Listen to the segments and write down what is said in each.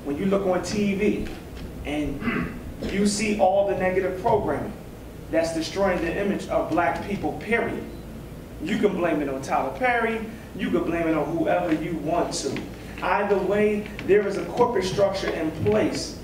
when you look on TV and you see all the negative programming that's destroying the image of black people, period. You can blame it on Tyler Perry, you can blame it on whoever you want to. Either way, there is a corporate structure in place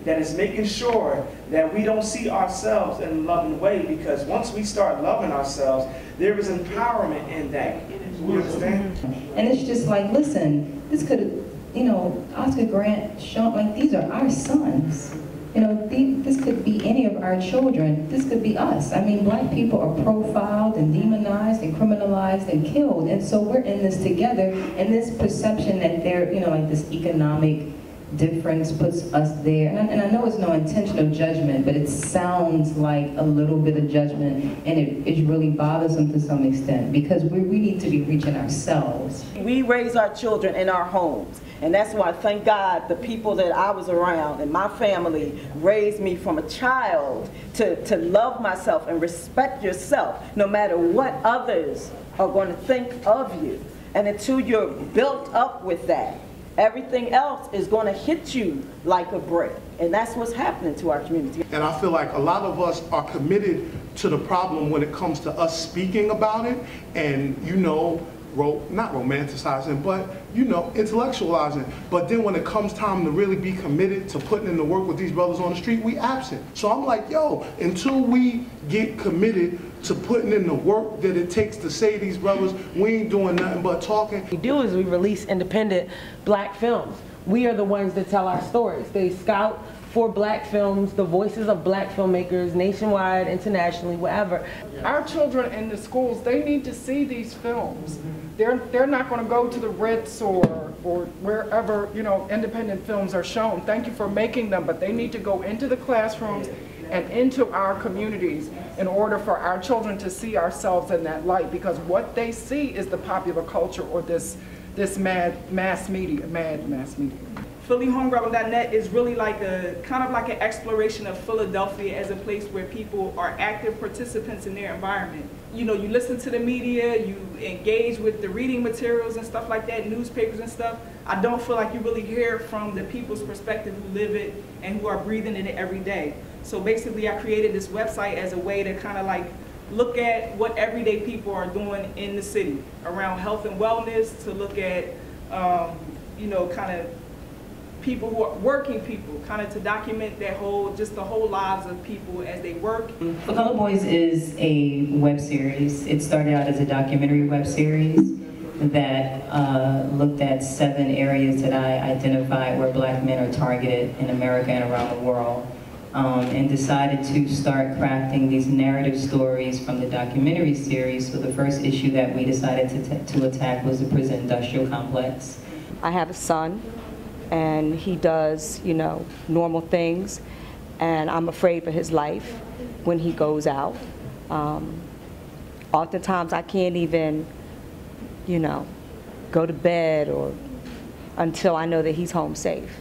that is making sure that we don't see ourselves in a loving way, because once we start loving ourselves, there is empowerment in that. You understand? And it's just like, listen, this could have, you know, Oscar Grant, Sean, like, these are our sons. You know, this could be any of our children. This could be us. I mean, black people are profiled and demonized and criminalized and killed. And so we're in this together. And this perception that they're, you know, like this economic difference puts us there. And I know it's no intentional judgment, but it sounds like a little bit of judgment. And it really bothers them to some extent, because we need to be reaching ourselves. We raise our children in our homes. And that's why, thank God, the people that I was around and my family raised me from a child to love myself and respect yourself, no matter what others are going to think of you. And until you're built up with that, everything else is going to hit you like a brick. And that's what's happening to our community. And I feel like a lot of us are committed to the problem when it comes to us speaking about it and, you know, not romanticizing, but, you know, intellectualizing. But then when it comes time to really be committed to putting in the work with these brothers on the street, we absent. So I'm like, yo, until we get committed to putting in the work that it takes to say these brothers, we ain't doing nothing but talking. What we do is we release independent black films. We are the ones that tell our stories. They scout for black films, the voices of black filmmakers, nationwide, internationally, wherever. Our children in the schools, they need to see these films. They're not going to go to the Ritz or wherever, you know, independent films are shown. Thank you for making them, but they need to go into the classrooms and into our communities in order for our children to see ourselves in that light, because what they see is the popular culture or this mass media. PhillyHomeGrabber.net is really like a kind of like an exploration of Philadelphia as a place where people are active participants in their environment. You know, you listen to the media, you engage with the reading materials and stuff like that, newspapers and stuff. I don't feel like you really hear from the people's perspective who live it and who are breathing in it every day. So basically I created this website as a way to kind of like look at what everyday people are doing in the city around health and wellness, to look at, you know, kind of people who are working people, kind of to document their just the whole lives of people as they work. For Color Boys is a web series. It started out as a documentary web series that looked at 7 areas that I identified where black men are targeted in America and around the world. And decided to start crafting these narrative stories from the documentary series. So the first issue that we decided to attack was the prison industrial complex. I have a son, and he does, you know, normal things, and I'm afraid for his life when he goes out. Oftentimes I can't even, you know, go to bed until I know that he's home safe.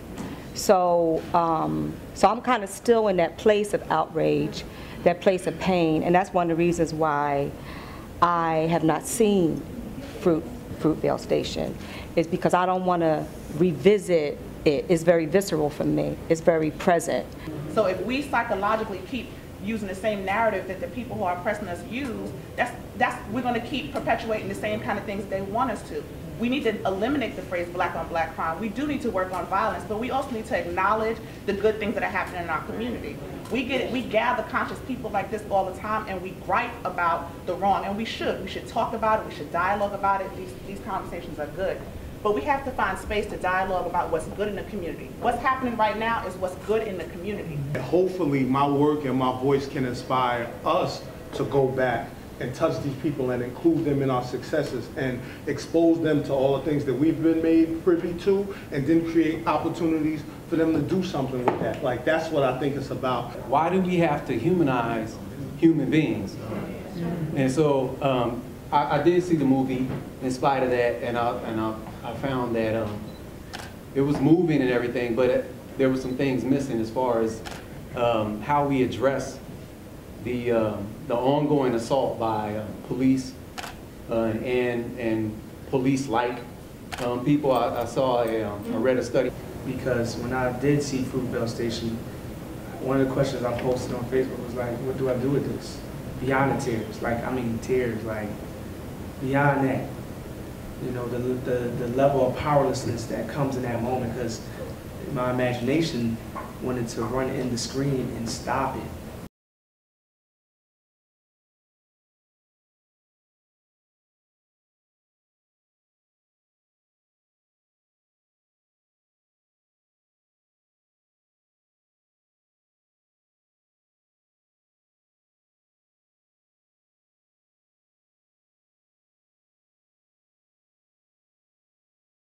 So I'm kind of still in that place of outrage, that place of pain, and that's one of the reasons why I have not seen Fruitvale Station, is because I don't want to revisit it. It's very visceral for me. It's very present. So if we psychologically keep using the same narrative that the people who are oppressing us use, we're going to keep perpetuating the same kind of things they want us to. We need to eliminate the phrase black on black crime. We do need to work on violence, but we also need to acknowledge the good things that are happening in our community. We gather conscious people like this all the time, and we gripe about the wrong, and we should. We should talk about it, we should dialogue about it. These conversations are good. But we have to find space to dialogue about what's good in the community. What's happening right now is what's good in the community. Hopefully my work and my voice can inspire us to go back and touch these people and include them in our successes and expose them to all the things that we've been made privy to, and then create opportunities for them to do something with that. Like, that's what I think it's about. Why do we have to humanize human beings? And so I did see the movie in spite of that, and I found that it was moving and everything, but there were some things missing as far as how we address the ongoing assault by police and police-like people. I saw I read a study. Because when I did see Fruitvale Station, one of the questions I posted on Facebook was like, what do I do with this? Beyond the tears, like, I mean tears, like, beyond that. You know, the level of powerlessness that comes in that moment, because my imagination wanted to run in the screen and stop it.